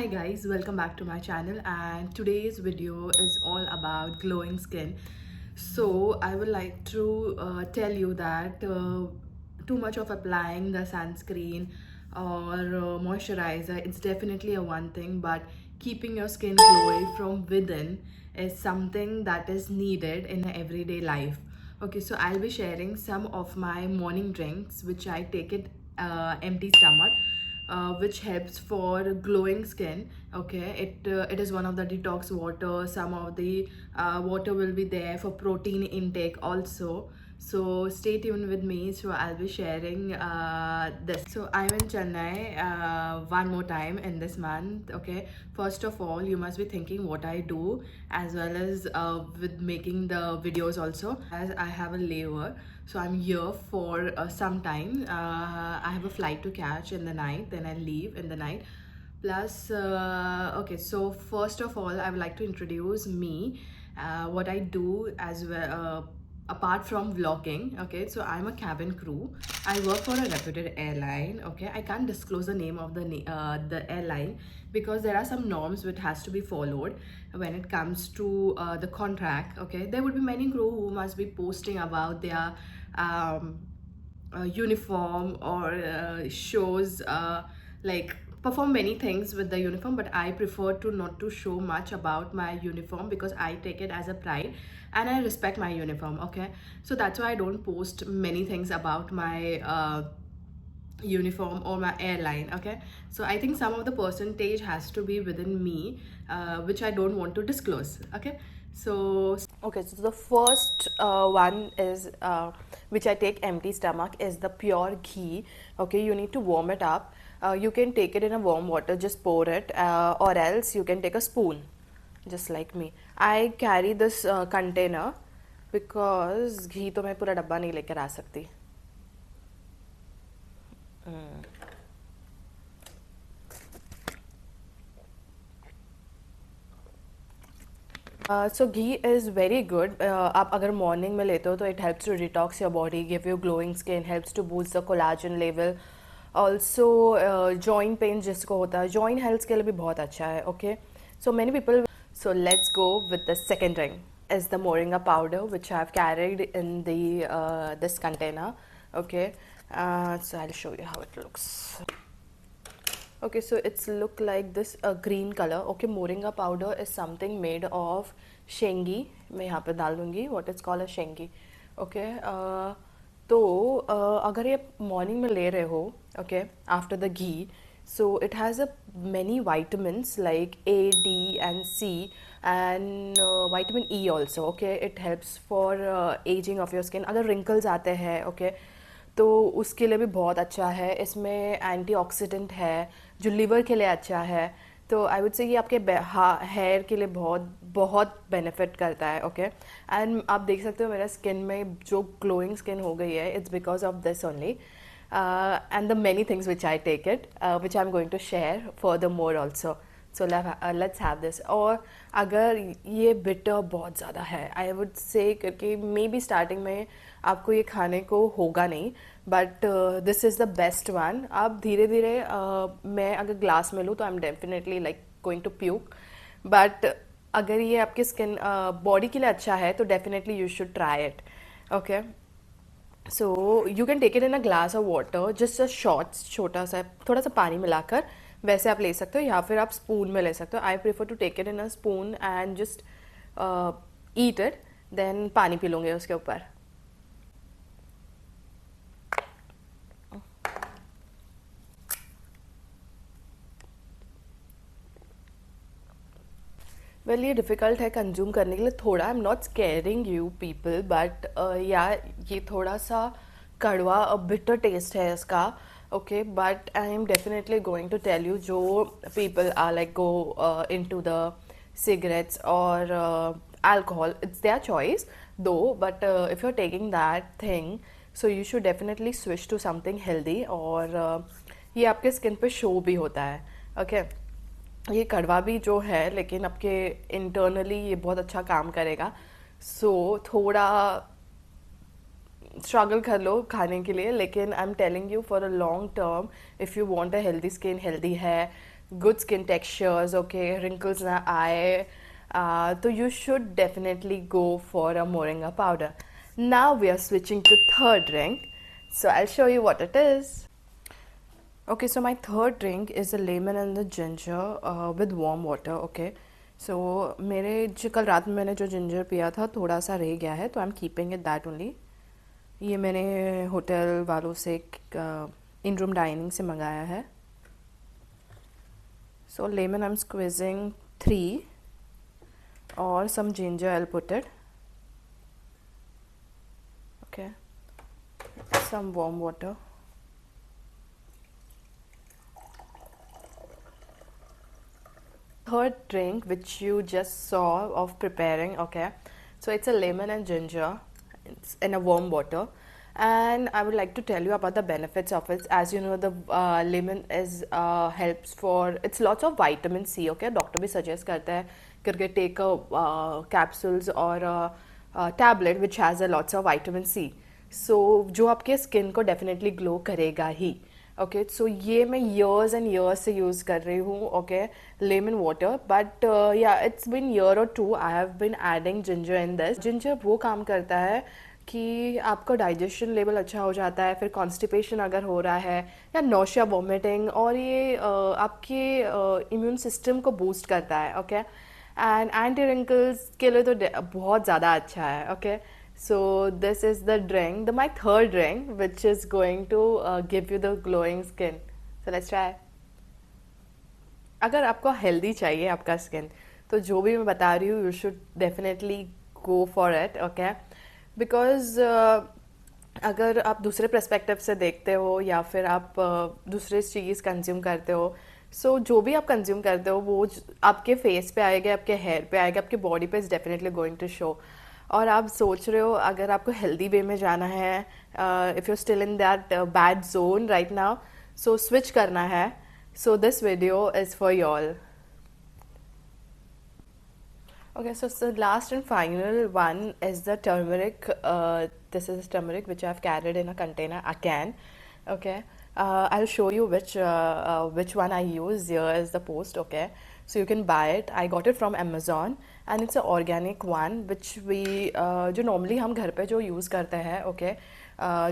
Hi guys, welcome back to my channel, and today's video is all about glowing skin. So I would like to tell you that too much of applying the sunscreen or moisturizer, it's definitely a one thing, but keeping your skin glowy from within is something that is needed in everyday life. Okay, so I'll be sharing some of my morning drinks which I take it empty stomach, which helps for glowing skin. Okay, it is one of the detox water. Some of the water will be there for protein intake also. So stay tuned with me. So I'll be sharing this. So I'm in Chennai one more time in this month. Okay, first of all, you must be thinking what I do, as well as with making the videos also, as I have a layover. So I'm here for some time. I have a flight to catch in the night, then I leave in the night. Plus, okay, so first of all, I would like to introduce me, what I do as well. Apart from vlogging, okay, so I'm a cabin crew. I work for a reputed airline. Okay, I can't disclose the name of the airline because there are some norms which has to be followed when it comes to the contract. Okay, there would be many crew who must be posting about their um, uniform or shows like perform many things with the uniform, but I prefer to not to show much about my uniform because I take it as a pride and I respect my uniform. Okay, so that's why I don't post many things about my uniform or my airline. Okay, so I think some of the percentage has to be within me, which I don't want to disclose. Okay, so okay, so the first one is which I take empty stomach is the pure ghee. Okay, you need to warm it up. You can take it in a warm water, just pour it, or else you can take a spoon, just like me. I carry this container because ghee तो मैं पूरा डब्बा नहीं लेकर आ सकती. So ghee is very good. आप अगर morning में लेते हो तो it helps to detox your body, give you glowing skin, helps to boost the collagen level. Also joint pain जिसको होता है, joint health के लिए भी बहुत अच्छा है. Okay, so many people. So let's go with the second drink. Is the moringa powder which I've carried in the this container. Okay, so I'll show you how it looks. Okay, so it's look like this green color. Okay, moringa powder is something made of shengi. मैं यहाँ पे डाल दूँगी what it's called as shengi. Okay, तो अगर ये morning में ले रहे हो, okay, after the ghee, so it has a many vitamins like A, D and C and vitamin E also. Okay, it helps for aging of your skin. अगर wrinkles आते हैं, okay, तो उसके लिए भी बहुत अच्छा है. इसमें एंटीऑक्सीडेंट है जो लिवर के लिए अच्छा है. तो आई वुड से ये आपके हेयर के लिए बहुत बहुत बेनिफिट करता है. ओके, एंड आप देख सकते हो मेरा स्किन में जो ग्लोइंग स्किन हो गई है, it's because of this only and the many things which I take it, which I am going to share further more also. So let's have this. और अगर ये बिटर बहुत ज़्यादा है, आई वुड से, क्योंकि मे बी स्टार्टिंग में आपको ये खाने को होगा नहीं, but this is the best one. आप धीरे धीरे मैं अगर ग्लास में लूँ तो I am definitely like going to puke, but अगर ये आपके स्किन बॉडी के लिए अच्छा है तो definitely you should try it. Okay, so you can take it in a glass of water, just a short, छोटा सा थोड़ा सा पानी मिलाकर वैसे आप ले सकते हो, या फिर आप स्पून में ले सकते हो. I prefer to take it in a spoon and just eat it, then पानी पी लूँगे उसके ऊपर. वेल ये डिफ़िकल्ट है कंज्यूम करने के लिए थोड़ा. I am not scaring you people, but yeah ये थोड़ा सा कड़वा बिटर टेस्ट है इसका. Okay, but I am definitely going to tell you जो people are like go in to the cigarettes or alcohol, it's their choice though, but if you're taking that thing, so you should definitely switch to something healthy. और ये आपके skin पे show भी होता है. Okay, ये कड़वा भी जो है लेकिन आपके इंटरनली ये बहुत अच्छा काम करेगा. सो थोड़ा स्ट्रगल कर लो खाने के लिए, लेकिन I am telling you for a long term, if you want a healthy skin, healthy है, good skin textures, okay, wrinkles na आए, तो you should definitely go for a moringa powder. Now we are switching to third drink, so I'll show you what it is. Okay, so my third drink is the lemon and the ginger with warm water. Okay, so मेरे जो कल रात में मैंने जो ginger पिया था थोड़ा सा रह गया है, तो I am keeping it that only. ये मैंने होटल वालों से इन रूम डाइनिंग से मंगाया है. So lemon I'm squeezing 3 or some ginger I'll put it. Okay, some warm water. Third drink which you just saw of preparing, okay, so it's a lemon and ginger, it's in a warm water, and I would like to tell you about the benefits of it. As you know, the lemon is helps for, it's lots of vitamin C. Okay, doctor भी suggest करता है करके take a capsules or a tablet which has a lots of vitamin C. So जो आपके skin को definitely glow करेगा ही. Okay, सो ये मैं years and years से यूज़ कर रही हूँ. ओके, लेमन वाटर, बट या इट्स बिन ईयर और 2 I have been adding ginger in this. Ginger वो काम करता है कि आपका डाइजेशन लेवल अच्छा हो जाता है, फिर कॉन्स्टिपेशन अगर हो रहा है या नोशिया वॉमिटिंग, और ये आपके इम्यून सिस्टम को बूस्ट करता है. ओके, एंड एंटी रिंकल्स के लिए तो बहुत ज़्यादा अच्छा है. Okay, so this is the drink, my third drink, which is going to give you the glowing skin. So let's try. अगर आपको हेल्दी चाहिए आपका स्किन, तो जो भी मैं बता रही हूँ, you should definitely go for it. Okay, because अगर आप दूसरे पर्सपेक्टिव से देखते हो या फिर आप दूसरे चीज़ कंज्यूम करते हो, सो जो भी आप कंज्यूम करते हो वो आपके फेस पे आएगा, आपके हेयर पे आएगा, आपके बॉडी पे is definitely going to show. और आप सोच रहे हो अगर आपको हेल्दी वे में जाना है, if you still in that bad zone right now, so switch करना है. So this video is for you all. Okay, so the last and final one is the turmeric. This is turmeric which I've carried in a container again. Okay, I'll show you which one I use. Here is the post. Okay, so you can buy it. I got it from Amazon and it's an organic one which we जो normally हम घर पे जो use करते हैं. Okay,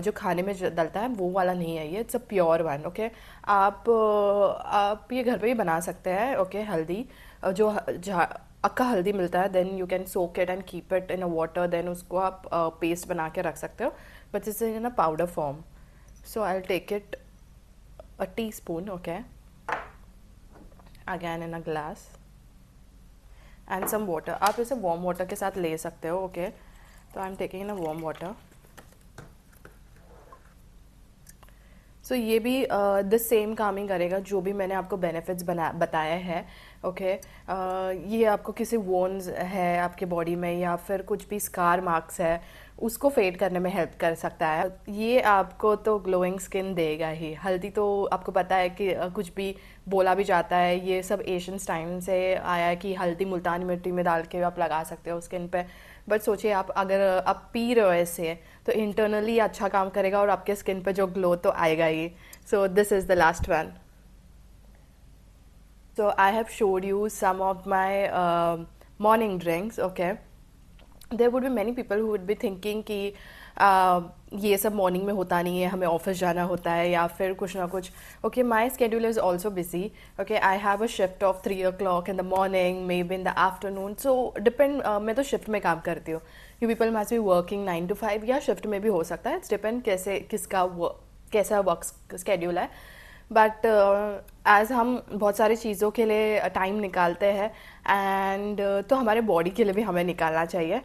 जो खाने में डलता है वो वाला नहीं है ये. It's a pure one. Okay, आप ये घर पे भी बना सकते हैं. Okay, हल्दी जो अक्का हल्दी मिलता है, then you can soak it and keep it in a water, then उसको आप पेस्ट बना के रख सकते हो, but it's in a powder form. So I will take it a teaspoon. Okay, again in a glass and some water. आप इसे warm water के साथ ले सकते हो. ओके, तो I am taking in a warm water. So ये भी द सेम काम ही करेगा जो भी मैंने आपको बेनिफिट्स बताया है. ओके, ये आपको किसी वोन्स है आपके बॉडी में या फिर कुछ भी स्कार मार्क्स है उसको फेड करने में हेल्प कर सकता है. ये आपको तो ग्लोइंग स्किन देगा ही. हल्दी तो आपको पता है कि कुछ भी बोला भी जाता है, ये सब एशियंस टाइम से आया है कि हल्दी मुल्तानी मिट्टी में डाल के आप लगा सकते हो स्किन पे. बट सोचिए आप अगर आप पी रहे हो ऐसे, तो इंटरनली अच्छा काम करेगा और आपके स्किन पे जो ग्लो तो आएगा ही. So this is the last one. So I have showed you some of my morning drinks. Okay, there would be many people who would be thinking कि ये सब मॉर्निंग में होता नहीं है, हमें ऑफिस जाना होता है या फिर कुछ ना कुछ. Okay, my schedule is also busy. Okay, I have a shift of 3 o'clock in the morning, may be in the afternoon. So depend, मैं तो शिफ्ट में काम करती हूँ. You people must be working 9 to 5 या शिफ्ट में भी हो सकता है. इट्स डिपेंड कैसा वर्क स्केड्यूल है. बट एज हम बहुत सारी चीज़ों के लिए टाइम निकालते हैं, एंड तो हमारे बॉडी के लिए भी हमें निकालना चाहिए.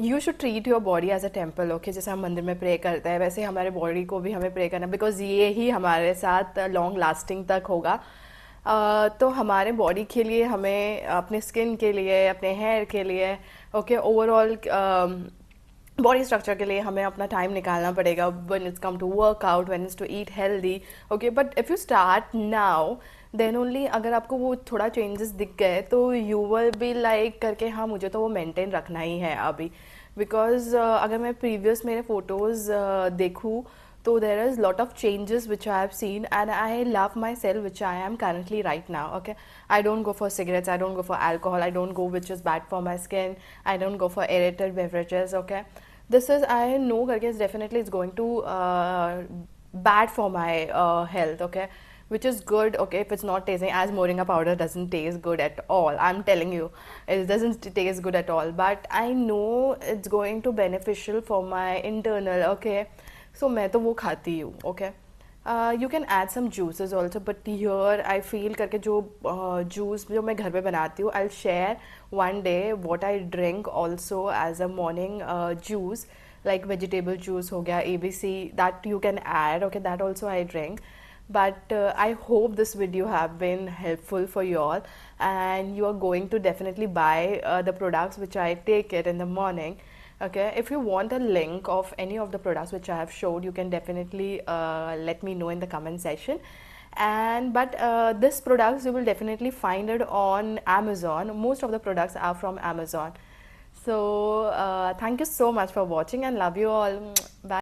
You should treat your body as a temple. Okay, जैसे हम मंदिर में प्रे करते हैं वैसे हमारे बॉडी को भी हमें प्रे करना है, बिकॉज ये ही हमारे साथ लॉन्ग लास्टिंग तक होगा. तो हमारे बॉडी के लिए, हमें अपने स्किन के लिए, अपने हेयर के लिए, ओके, ओवरऑल बॉडी स्ट्रक्चर के लिए हमें अपना टाइम निकालना पड़ेगा. When it's come to workout, when it's to eat healthy. Okay, but if you start now then only, अगर आपको वो थोड़ा चेंजेस दिख गए तो यू विल बी लाइक करके हाँ मुझे तो वो मेंटेन रखना ही है अभी. बिकॉज अगर मैं प्रीवियस मेरे फ़ोटोज़ देखूँ So there is lot of changes which I have seen, and I love myself which I am currently right now. Okay, I don't go for cigarettes, I don't go for alcohol, I don't go which is bad for my skin, I don't go for aerated beverages. Okay, this is I know karke is definitely it's going to bad for my health. Okay, which is good. Okay, if it's not tasting, as moringa powder doesn't taste good at all, I'm telling you, it doesn't taste good at all, but I know it's going to beneficial for my internal. Okay, so मैं तो वो खाती हूँ. Okay, you can add some juices also, but here I feel करके जो juice जो मैं घर पे बनाती हूँ, I'll share one day what I drink also as a morning juice, like vegetable juice हो गया, ABC, that you can add. Okay, that also I drink. But I hope this video have been helpful for you all, and you are going to definitely buy the products which I take it in the morning. Okay, if you want a link of any of the products which I have showed, you can definitely let me know in the comment section. And but this products you will definitely find it on Amazon. Most of the products are from Amazon. So thank you so much for watching, and love you all.